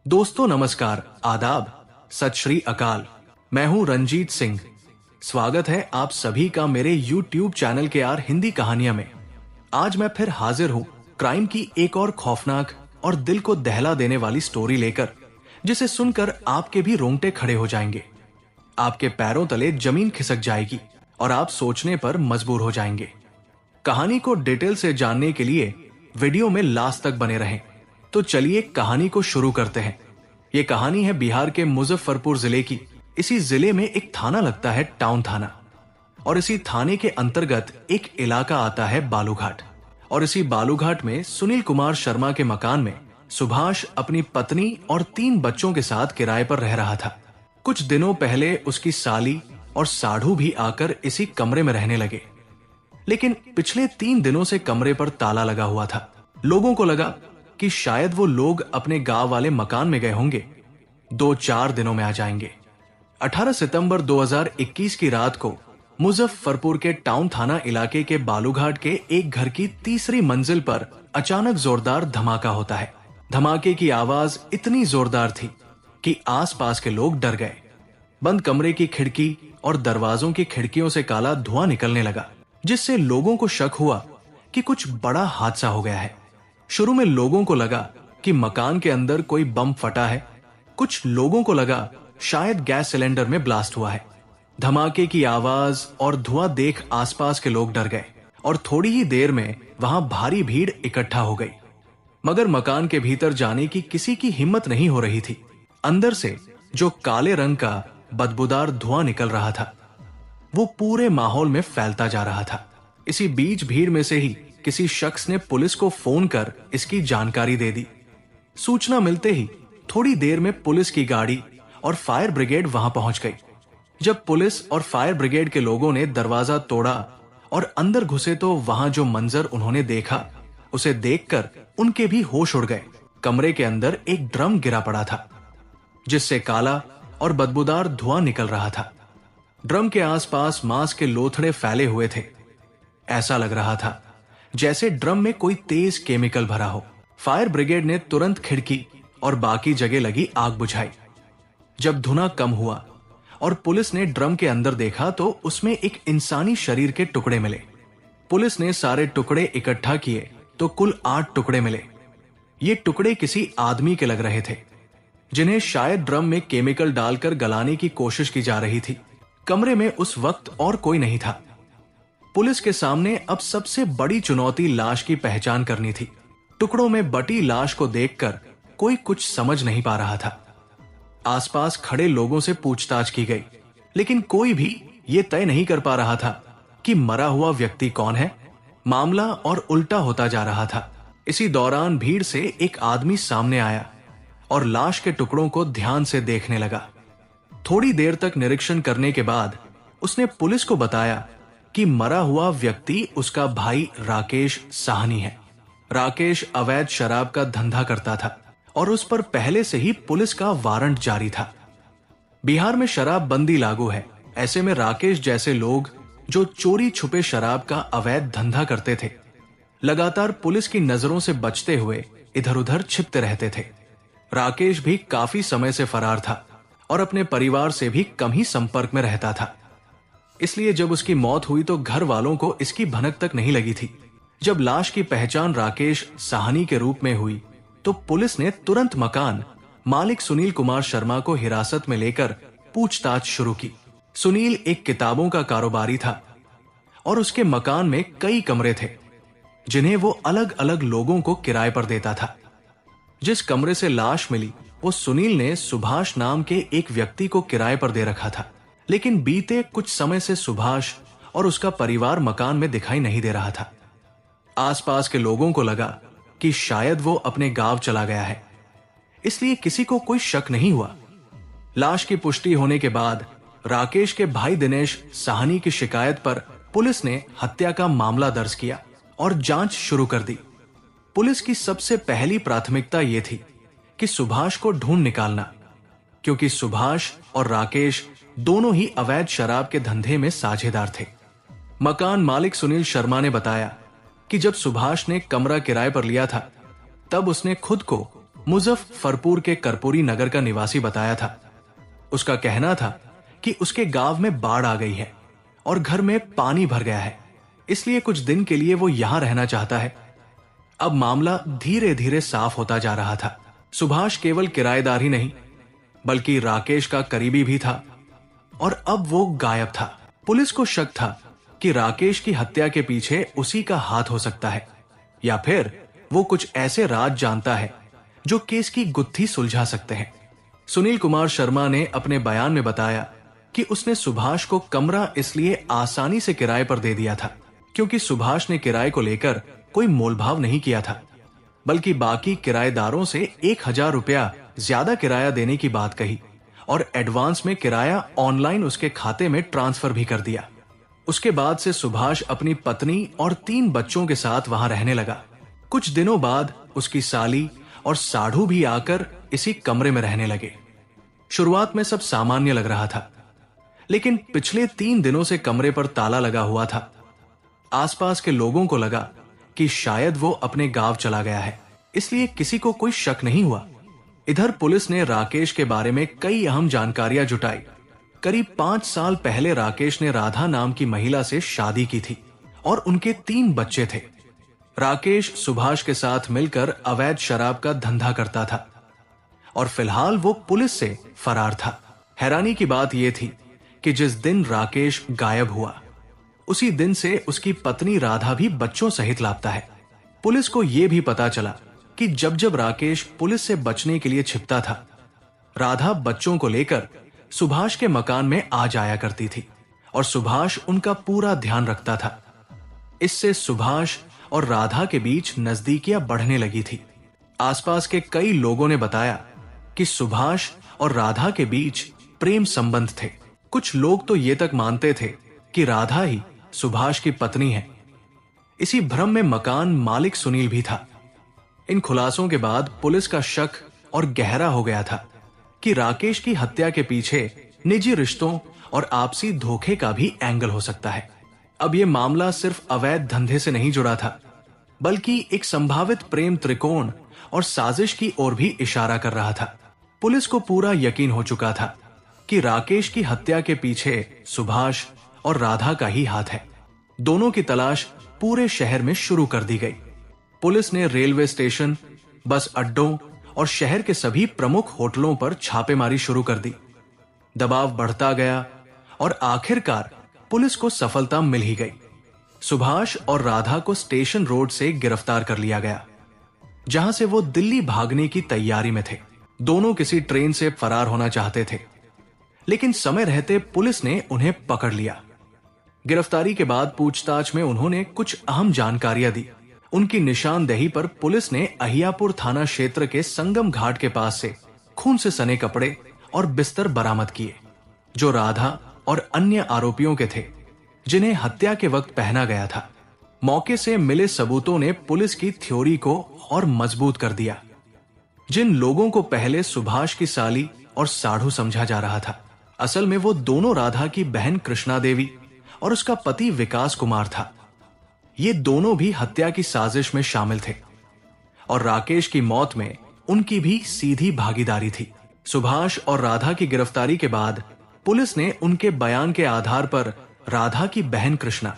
दोस्तों नमस्कार, आदाब, सत श्री अकाल। मैं हूं रंजीत सिंह। स्वागत है आप सभी का मेरे YouTube चैनल के आर हिंदी कहानियां में। आज मैं फिर हाजिर हूं क्राइम की एक और खौफनाक और दिल को दहला देने वाली स्टोरी लेकर, जिसे सुनकर आपके भी रोंगटे खड़े हो जाएंगे, आपके पैरों तले जमीन खिसक जाएगी और आप सोचने पर मजबूर हो जाएंगे। कहानी को डिटेल से जानने के लिए वीडियो में लास्ट तक बने रहें। तो चलिए कहानी को शुरू करते हैं। ये कहानी है बिहार के मुजफ्फरपुर जिले की। इसी जिले में एक थाना लगता है, टाउन थाना, और इसी थाने के अंतर्गत एक इलाका आता है बालूघाट। और इसी बालूघाट में सुनील कुमार शर्मा के मकान में सुभाष अपनी पत्नी और 3 बच्चों के साथ किराए पर रह रहा था। कुछ दिनों पहले उसकी साली और साढ़ू भी आकर इसी कमरे में रहने लगे, लेकिन पिछले 3 दिनों से कमरे पर ताला लगा हुआ था। लोगों को लगा कि शायद वो लोग अपने गांव वाले मकान में गए होंगे, 2-4 दिनों में आ जाएंगे। 18 सितंबर 2021 की रात को मुजफ्फरपुर के टाउन थाना इलाके के बालूघाट के एक घर की तीसरी मंजिल पर अचानक जोरदार धमाका होता है। धमाके की आवाज इतनी जोरदार थी कि आसपास के लोग डर गए। बंद कमरे की खिड़की और दरवाजों की खिड़कियों से काला धुआं निकलने लगा, जिससे लोगों को शक हुआ कि कुछ बड़ा हादसा हो गया है। शुरू में लोगों को लगा कि मकान के अंदर कोई बम फटा है। कुछ लोगों को लगा शायद गैस सिलेंडर में ब्लास्ट हुआ है। धमाके की आवाज और धुआं देख आसपास के लोग डर गए और थोड़ी ही देर में वहां भारी भीड़ इकट्ठा हो गई। मगर मकान के भीतर जाने की किसी की हिम्मत नहीं हो रही थी। अंदर से जो काले रंग का बदबूदार धुआं निकल रहा था, वो पूरे माहौल में फैलता जा रहा था। इसी बीच भीड़ में से ही किसी शख्स ने पुलिस को फोन कर इसकी जानकारी दे दी। सूचना मिलते ही थोड़ी देर में पुलिस की गाड़ी और फायर ब्रिगेड वहां पहुंच गई। जब पुलिस और फायर ब्रिगेड के लोगों ने दरवाजा तोड़ा और अंदर घुसे तो वहां जो मंजर उन्होंने देखा, उसे देखकर उनके भी होश उड़ गए। कमरे के अंदर एक ड्रम गिरा पड़ा था, जिससे काला और बदबूदार धुआं निकल रहा था। ड्रम के आसपास मांस के लोथड़े फैले हुए थे। ऐसा लग रहा था जैसे ड्रम में कोई तेज केमिकल भरा हो। फायर ब्रिगेड ने तुरंत खिड़की और बाकी जगह लगी आग बुझाई। जब धुआं कम हुआ और पुलिस ने ड्रम के अंदर देखा तो उसमें एक इंसानी शरीर के टुकड़े मिले। पुलिस ने सारे टुकड़े इकट्ठा किए तो कुल 8 टुकड़े मिले। ये टुकड़े किसी आदमी के लग रहे थे, जिन्हें शायद ड्रम में केमिकल डालकर गलाने की कोशिश की जा रही थी। कमरे में उस वक्त और कोई नहीं था। पुलिस के सामने अब सबसे बड़ी चुनौती लाश की पहचान करनी थी। टुकड़ों में बटी लाश को देखकर कोई कुछ समझ नहीं पा रहा था। आसपास खड़े लोगों से पूछताछ की गई, लेकिन कोई भी ये तय नहीं कर पा रहा था कि मरा हुआ व्यक्ति कौन है। मामला और उल्टा होता जा रहा था। इसी दौरान भीड़ से एक आदमी सामने आया और लाश के टुकड़ों को ध्यान से देखने लगा। थोड़ी देर तक निरीक्षण करने के बाद उसने पुलिस को बताया कि मरा हुआ व्यक्ति उसका भाई राकेश साहनी है। राकेश अवैध शराब का धंधा करता था और उस पर पहले से ही पुलिस का वारंट जारी था। बिहार में शराब बंदी लागू है। ऐसे में राकेश जैसे लोग जो चोरी छुपे शराब का अवैध धंधा करते थे, लगातार पुलिस की नजरों से बचते हुए इधर उधर छिपते रहते थे। राकेश भी काफी समय से फरार था और अपने परिवार से भी कम ही संपर्क में रहता था। इसलिए जब उसकी मौत हुई तो घर वालों को इसकी भनक तक नहीं लगी थी। जब लाश की पहचान राकेश साहनी के रूप में हुई तो पुलिस ने तुरंत मकान मालिक सुनील कुमार शर्मा को हिरासत में लेकर पूछताछ शुरू की। सुनील एक किताबों का कारोबारी था और उसके मकान में कई कमरे थे, जिन्हें वो अलग अलग लोगों को किराए पर देता था। जिस कमरे से लाश मिली वो सुनील ने सुभाष नाम के एक व्यक्ति को किराए पर दे रखा था, लेकिन बीते कुछ समय से सुभाष और उसका परिवार मकान में दिखाई नहीं दे रहा था। आसपास के लोगों को लगा कि शायद वो अपने गांव चला गया है, इसलिए किसी को कोई शक नहीं हुआ। लाश की पुष्टि होने के बाद राकेश के भाई दिनेश साहनी की शिकायत पर पुलिस ने हत्या का मामला दर्ज किया और जांच शुरू कर दी। पुलिस की सबसे पहली प्राथमिकता यह थी कि सुभाष को ढूंढ निकालना, क्योंकि सुभाष और राकेश दोनों ही अवैध शराब के धंधे में साझेदार थे। मकान मालिक सुनील शर्मा ने बताया कि जब सुभाष ने कमरा किराए पर लिया था, तब उसने खुद को मुजफ्फरपुर के कर्पूरी नगर का निवासी बताया था। उसका कहना था कि उसके गांव में बाढ़ आ गई है और घर में पानी भर गया है, इसलिए कुछ दिन के लिए वो यहां रहना चाहता है। अब मामला धीरे धीरे साफ होता जा रहा था। सुभाष केवल किराएदार ही नहीं बल्कि राकेश का करीबी भी था और अब वो गायब था। पुलिस को शक था कि राकेश की हत्या के पीछे उसी का हाथ हो सकता है या फिर वो कुछ ऐसे राज जानता है जो केस की गुत्थी सुलझा सकते हैं। सुनील कुमार शर्मा ने अपने बयान में बताया कि उसने सुभाष को कमरा इसलिए आसानी से किराए पर दे दिया था क्योंकि सुभाष ने किराए को लेकर कोई मोलभाव नहीं किया था, बल्कि बाकी किराएदारों से 1000 रुपया ज्यादा किराया देने की बात कही और एडवांस में किराया ऑनलाइन उसके खाते में ट्रांसफर भी कर दिया। उसके बाद से सुभाष अपनी पत्नी और 3 बच्चों के साथ वहां रहने लगा। कुछ दिनों बाद उसकी साली और साढ़ू भी आकर इसी कमरे में रहने लगे। शुरुआत में सब सामान्य लग रहा था, लेकिन पिछले 3 दिनों से कमरे पर ताला लगा हुआ था। आसपास के लोगों को लगा कि शायद वो अपने गांव चला गया है, इसलिए किसी को कोई शक नहीं हुआ। इधर पुलिस ने राकेश के बारे में कई अहम जानकारियां जुटाई। करीब 5 साल पहले राकेश ने राधा नाम की महिला से शादी की थी और उनके 3 बच्चे थे। राकेश सुभाष के साथ मिलकर अवैध शराब का धंधा करता था और फिलहाल वो पुलिस से फरार था। हैरानी की बात यह थी कि जिस दिन राकेश गायब हुआ उसी दिन से उसकी पत्नी राधा भी बच्चों सहित लापता है। पुलिस को यह भी पता चला कि जब जब राकेश पुलिस से बचने के लिए छिपता था, राधा बच्चों को लेकर सुभाष के मकान में आ जाया करती थी और सुभाष उनका पूरा ध्यान रखता था। इससे सुभाष और राधा के बीच नजदीकियां बढ़ने लगी थी। आसपास के कई लोगों ने बताया कि सुभाष और राधा के बीच प्रेम संबंध थे। कुछ लोग तो ये तक मानते थे कि राधा ही सुभाष की पत्नी है। इसी भ्रम में मकान मालिक सुनील भी था। इन खुलासों के बाद पुलिस का शक और गहरा हो गया था कि राकेश की हत्या के पीछे निजी रिश्तों और आपसी धोखे का भी एंगल हो सकता है। अब यह मामला सिर्फ अवैध धंधे से नहीं जुड़ा था, बल्कि एक संभावित प्रेम त्रिकोण और साजिश की ओर भी इशारा कर रहा था। पुलिस को पूरा यकीन हो चुका था कि राकेश की हत्या के पीछे सुभाष और राधा का ही हाथ है। दोनों की तलाश पूरे शहर में शुरू कर दी गई। पुलिस ने रेलवे स्टेशन, बस अड्डों और शहर के सभी प्रमुख होटलों पर छापेमारी शुरू कर दी। दबाव बढ़ता गया और आखिरकार पुलिस को सफलता मिल ही गई। सुभाष और राधा को स्टेशन रोड से गिरफ्तार कर लिया गया, जहां से वो दिल्ली भागने की तैयारी में थे। दोनों किसी ट्रेन से फरार होना चाहते थे, लेकिन समय रहते पुलिस ने उन्हें पकड़ लिया। गिरफ्तारी के बाद पूछताछ में उन्होंने कुछ अहम जानकारियां दी। उनकी निशानदेही पर पुलिस ने अहियापुर थाना क्षेत्र के संगम घाट के पास से खून से सने कपड़े और बिस्तर बरामद किए, जो राधा और अन्य आरोपियों के थे, जिन्हें हत्या के वक्त पहना गया था। मौके से मिले सबूतों ने पुलिस की थ्योरी को और मजबूत कर दिया। जिन लोगों को पहले सुभाष की साली और साढ़ू समझा जा रहा था, असल में वो दोनों राधा की बहन कृष्णा देवी और उसका पति विकास कुमार था। ये दोनों भी हत्या की साजिश में शामिल थे और राकेश की मौत में उनकी भी सीधी भागीदारी थी। सुभाष और राधा की गिरफ्तारी के बाद पुलिस ने उनके बयान के आधार पर राधा की बहन कृष्णा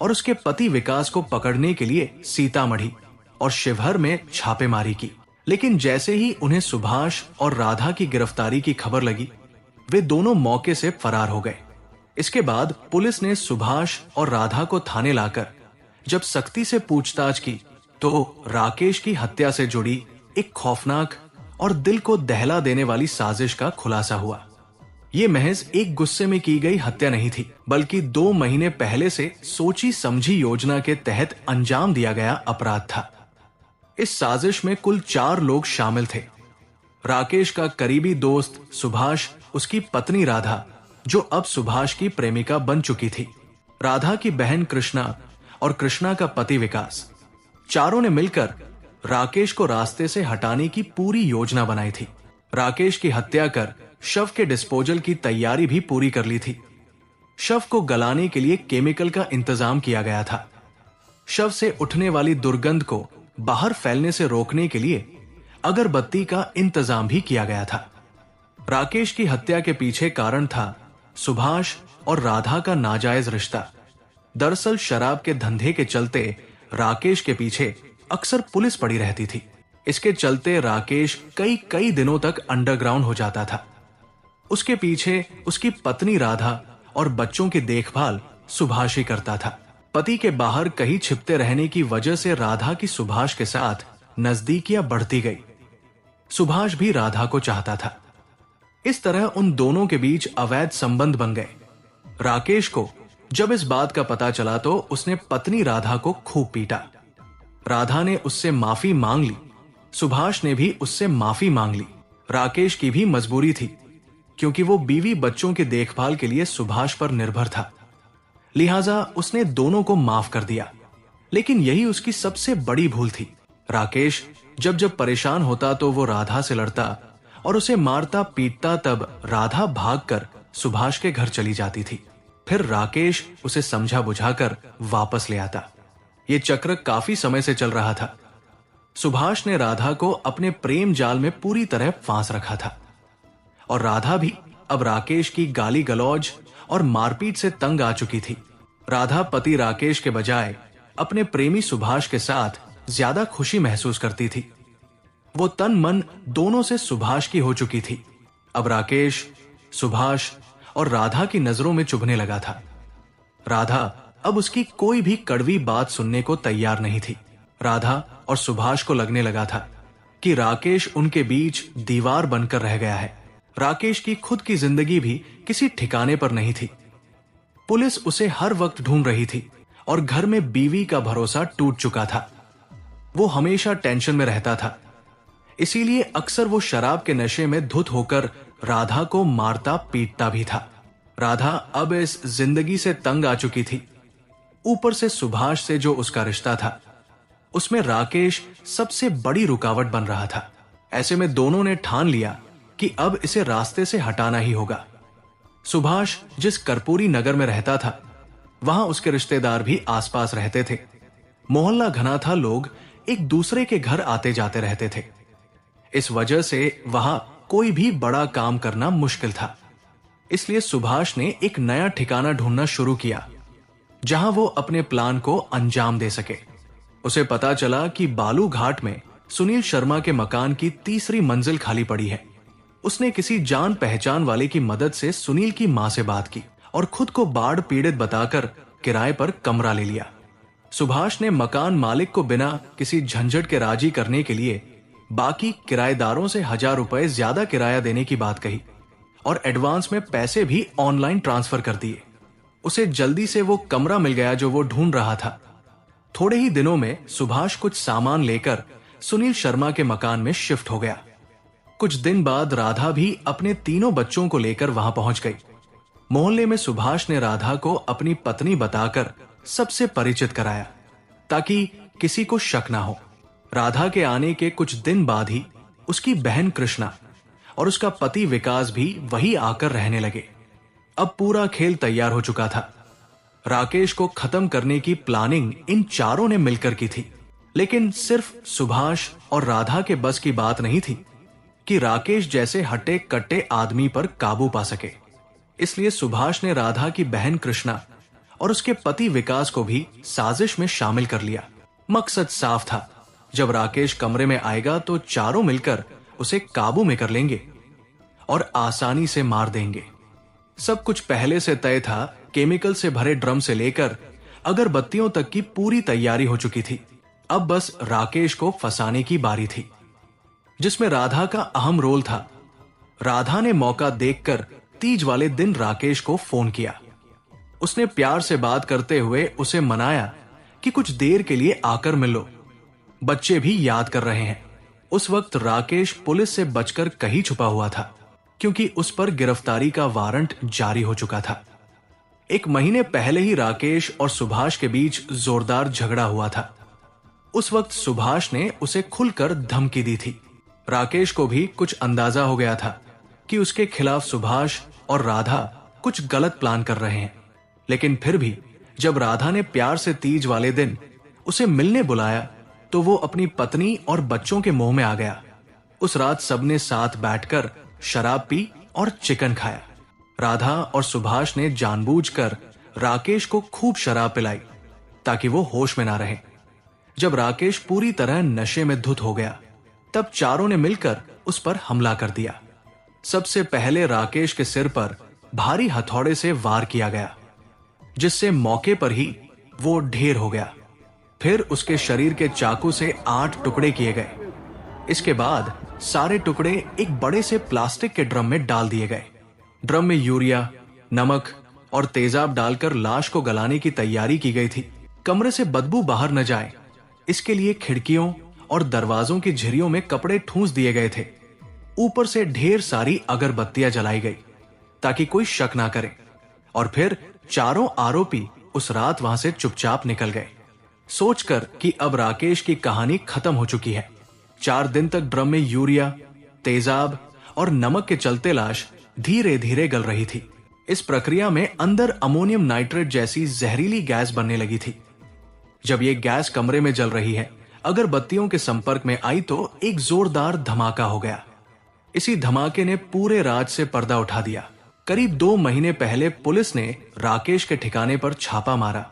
और उसके पति विकास को पकड़ने के लिए सीतामढ़ी और शिवहर में छापेमारी की। लेकिन जैसे ही उन्हें सुभाष और राधा की गिरफ्तारी की खबर लगी, वे दोनों मौके से फरार हो गए। इसके बाद पुलिस ने सुभाष और राधा को थाने लाकर जब सख्ती से पूछताछ की, तो राकेश की हत्या से जुड़ी एक खौफनाक और दिल को दहला देने वाली साजिश का खुलासा हुआ। ये महज एक गुस्से में की गई हत्या नहीं थी, बल्कि 2 महीने पहले से सोची समझी योजना के तहत अंजाम दिया गया अपराध था। इस साजिश में कुल 4 लोग शामिल थे। राकेश का करीबी दोस्त सुभाष, उसकी पत्नी राधा, जो अब सुभाष की प्रेमिका बन चुकी थी, राधा की बहन कृष्णा और कृष्णा का पति विकास। चारों ने मिलकर राकेश को रास्ते से हटाने की पूरी योजना बनाई थी। राकेश की हत्या कर शव के डिस्पोजल की तैयारी भी पूरी कर ली थी। शव को गलाने के लिए केमिकल का इंतजाम किया गया था। शव से उठने वाली दुर्गंध को बाहर फैलने से रोकने के लिए अगरबत्ती का इंतजाम भी किया गया था। राकेश की हत्या के पीछे कारण था सुभाष और राधा का नाजायज रिश्ता। दरअसल शराब के धंधे के चलते राकेश के पीछे अक्सर पुलिस पड़ी रहती थी। इसके चलते राकेश कई कई दिनों तक अंडरग्राउंड हो जाता था। उसके पीछे उसकी पत्नी राधा और बच्चों की देखभाल सुभाष ही करता था। पति के बाहर कहीं छिपते रहने की वजह से राधा की सुभाष के साथ नजदीकियां बढ़ती गई। सुभाष भी राधा को चाहता था। इस तरह उन दोनों के बीच अवैध संबंध बन गए। राकेश को जब इस बात का पता चला तो उसने पत्नी राधा को खूब पीटा। राधा ने उससे माफी मांग ली, सुभाष ने भी उससे माफी मांग ली। राकेश की भी मजबूरी थी, क्योंकि वो बीवी बच्चों की देखभाल के लिए सुभाष पर निर्भर था। लिहाजा उसने दोनों को माफ कर दिया। लेकिन यही उसकी सबसे बड़ी भूल थी। राकेश जब जब परेशान होता तो वो राधा से लड़ता और उसे मारता पीटता, तब राधा भागकर सुभाष के घर चली जाती थी। फिर राकेश उसे समझा बुझाकर वापस ले आता। ये चक्र काफी समय से चल रहा था। सुभाष ने राधा को अपने प्रेम जाल में पूरी तरह फांस रखा था और राधा भी अब राकेश की गाली गलौज और मारपीट से तंग आ चुकी थी। राधा पति राकेश के बजाय अपने प्रेमी सुभाष के साथ ज्यादा खुशी महसूस करती थी। वो तन मन दोनों से सुभाष की हो चुकी थी। अब राकेश, सुभाष और राधा की नजरों में चुभने लगा था। राधा अब उसकी कोई भी कड़वी बात सुनने को तैयार नहीं थी। राधा और सुभाष को लगने लगा था कि राकेश उनके बीच दीवार बनकर रह गया है। राकेश की खुद की जिंदगी भी किसी ठिकाने पर नहीं थी। पुलिस उसे हर वक्त ढूंढ रही थी और घर में बीवी का भरोसा टूट चुका था। वो हमेशा टेंशन में रहता था। इसीलिए अक्सर वो शराब के नशे में धुत होकर राधा को मारता पीटता भी था। राधा अब इस जिंदगी से तंग आ चुकी थी। ऊपर से सुभाष से जो उसका रिश्ता था, उसमें राकेश सबसे बड़ी रुकावट बन रहा था। ऐसे में दोनों ने ठान लिया कि अब इसे रास्ते से हटाना ही होगा। सुभाष जिस कर्पूरी नगर में रहता था, वहां उसके रिश्तेदार भी आसपास रहते थे। मोहल्ला घना था, लोग एक दूसरे के घर आते जाते रहते थे। इस वजह से वहां कोई भी बड़ा काम करना मुश्किल था। इसलिए सुभाष ने एक नया ठिकाना ढूंढना शुरू किया, जहां वो अपने प्लान को अंजाम दे सके। उसे पता चला कि बालू घाट में सुनील शर्मा के मकान की तीसरी मंजिल खाली पड़ी है। उसने किसी जान पहचान वाले की मदद से सुनील की मां से बात की और खुद को बाढ़ पीड़ित बताकर किराए पर कमरा ले लिया। सुभाष ने मकान मालिक को बिना किसी झंझट के राजी करने के लिए बाकी किराएदारों से 1000 रुपए ज्यादा किराया देने की बात कही और एडवांस में पैसे भी ऑनलाइन ट्रांसफर कर दिए। उसे जल्दी से वो कमरा मिल गया जो वो ढूंढ रहा था। थोड़े ही दिनों में सुभाष कुछ सामान लेकर सुनील शर्मा के मकान में शिफ्ट हो गया। कुछ दिन बाद राधा भी अपने तीनों बच्चों को लेकर वहां पहुंच गई। मोहल्ले में सुभाष ने राधा को अपनी पत्नी बताकर सबसे परिचित कराया, ताकि किसी को शक ना हो। राधा के आने के कुछ दिन बाद ही उसकी बहन कृष्णा और उसका पति विकास भी वही आकर रहने लगे। अब पूरा खेल तैयार हो चुका था। राकेश को खत्म करने की प्लानिंग इन चारों ने मिलकर की थी। लेकिन सिर्फ सुभाष और राधा के बस की बात नहीं थी कि राकेश जैसे हट्टे कट्टे आदमी पर काबू पा सके। इसलिए सुभाष ने राधा की बहन कृष्णा और उसके पति विकास को भी साजिश में शामिल कर लिया। मकसद साफ था, जब राकेश कमरे में आएगा तो चारों मिलकर उसे काबू में कर लेंगे और आसानी से मार देंगे। सब कुछ पहले से तय था। केमिकल से भरे ड्रम से लेकर अगरबत्तियों तक की पूरी तैयारी हो चुकी थी। अब बस राकेश को फंसाने की बारी थी, जिसमें राधा का अहम रोल था। राधा ने मौका देखकर तीज वाले दिन राकेश को फोन किया। उसने प्यार से बात करते हुए उसे मनाया कि कुछ देर के लिए आकर मिल लो, बच्चे भी याद कर रहे हैं। उस वक्त राकेश पुलिस से बचकर कहीं छुपा हुआ था, क्योंकि उस पर गिरफ्तारी का वारंट जारी हो चुका था। 1 महीने पहले ही राकेश और सुभाष के बीच जोरदार झगड़ा हुआ था। उस वक्त सुभाष ने उसे खुलकर धमकी दी थी। राकेश को भी कुछ अंदाजा हो गया था कि उसके खिलाफ सुभाष और राधा कुछ गलत प्लान कर रहे हैं। लेकिन फिर भी जब राधा ने प्यार से तीज वाले दिन उसे मिलने बुलाया तो वो अपनी पत्नी और बच्चों के मोह में आ गया। उस रात सबने साथ बैठकर शराब पी और चिकन खाया। राधा और सुभाष ने जानबूझकर राकेश को खूब शराब पिलाई ताकि वो होश में ना रहे। जब राकेश पूरी तरह नशे में धुत हो गया, तब चारों ने मिलकर उस पर हमला कर दिया। सबसे पहले राकेश के सिर पर भारी हथौड़े से वार किया गया, जिससे मौके पर ही वो ढेर हो गया। फिर उसके शरीर के चाकू से 8 टुकड़े किए गए। इसके बाद सारे टुकड़े एक बड़े से प्लास्टिक के ड्रम में डाल दिए गए। ड्रम में यूरिया, नमक और तेजाब डालकर लाश को गलाने की तैयारी की गई थी। कमरे से बदबू बाहर न जाए, इसके लिए खिड़कियों और दरवाजों की झिरियों में कपड़े ठूंस दिए गए थे। ऊपर से ढेर सारी अगरबत्तियां जलाई गई ताकि कोई शक ना करे। और फिर चारों आरोपी उस रात वहां से चुपचाप निकल गए, सोचकर कि अब राकेश की कहानी खत्म हो चुकी है। 4 दिन तक ड्रम में यूरिया, तेजाब और नमक के चलते लाश धीरे धीरे गल रही थी। इस प्रक्रिया में अंदर अमोनियम नाइट्रेट जैसी जहरीली गैस बनने लगी थी। जब ये गैस कमरे में जल रही है, अगरबत्तियों के संपर्क में आई तो एक जोरदार धमाका हो गया। इसी धमाके ने पूरे राज से पर्दा उठा दिया। करीब 2 महीने पहले पुलिस ने राकेश के ठिकाने पर छापा मारा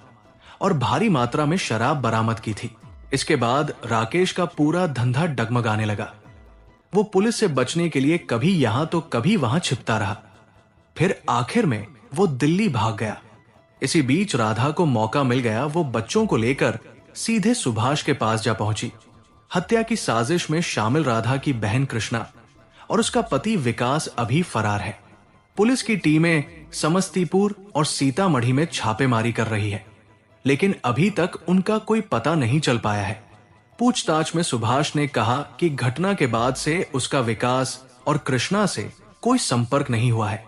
और भारी मात्रा में शराब बरामद की थी। इसके बाद राकेश का पूरा धंधा डगमगाने लगा। वो पुलिस से बचने के लिए कभी यहां तो कभी वहां छिपता रहा। फिर आखिर में वो दिल्ली भाग गया। इसी बीच राधा को मौका मिल गया। वो बच्चों को लेकर सीधे सुभाष के पास जा पहुंची। हत्या की साजिश में शामिल राधा की बहन कृष्णा और उसका पति विकास अभी फरार है। पुलिस की टीमें समस्तीपुर और सीतामढ़ी में छापेमारी कर रही है, लेकिन अभी तक उनका कोई पता नहीं चल पाया है। पूछताछ में सुभाष ने कहा कि घटना के बाद से उसका विकास और कृष्णा से कोई संपर्क नहीं हुआ है,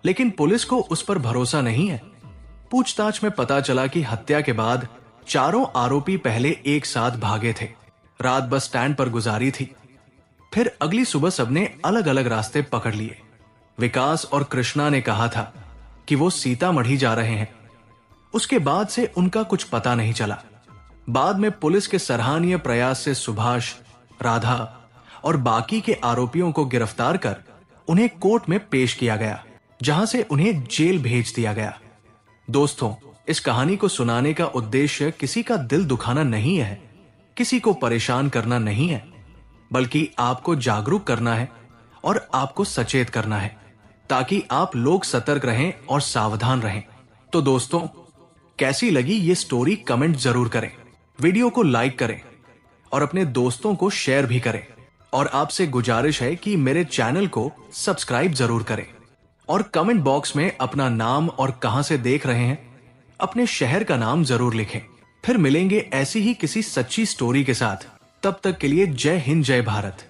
लेकिन पुलिस को उस पर भरोसा नहीं है। पूछताछ में पता चला कि हत्या के बाद चारों आरोपी पहले एक साथ भागे थे। रात बस स्टैंड पर गुजारी थी। फिर अगली सुबह सबने अलग अलग रास्ते पकड़ लिए। विकास और कृष्णा ने कहा था कि वो सीतामढ़ी जा रहे हैं। उसके बाद से उनका कुछ पता नहीं चला। बाद में पुलिस के सराहनीय प्रयास से सुभाष, राधा और बाकी के आरोपियों को गिरफ्तार कर उन्हें कोर्ट में पेश किया गया, जहां से उन्हें जेल भेज दिया गया। दोस्तों, इस कहानी को सुनाने का उद्देश्य किसी का दिल दुखाना नहीं है, किसी को परेशान करना नहीं है, बल्कि आपको जागरूक करना है और आपको सचेत करना है, ताकि आप लोग सतर्क रहें और सावधान रहें। तो दोस्तों, कैसी लगी ये स्टोरी कमेंट जरूर करें, वीडियो को लाइक करें और अपने दोस्तों को शेयर भी करें। और आपसे गुजारिश है कि मेरे चैनल को सब्सक्राइब जरूर करें और कमेंट बॉक्स में अपना नाम और कहां से देख रहे हैं, अपने शहर का नाम जरूर लिखें। फिर मिलेंगे ऐसी ही किसी सच्ची स्टोरी के साथ। तब तक के लिए जय हिंद, जय भारत।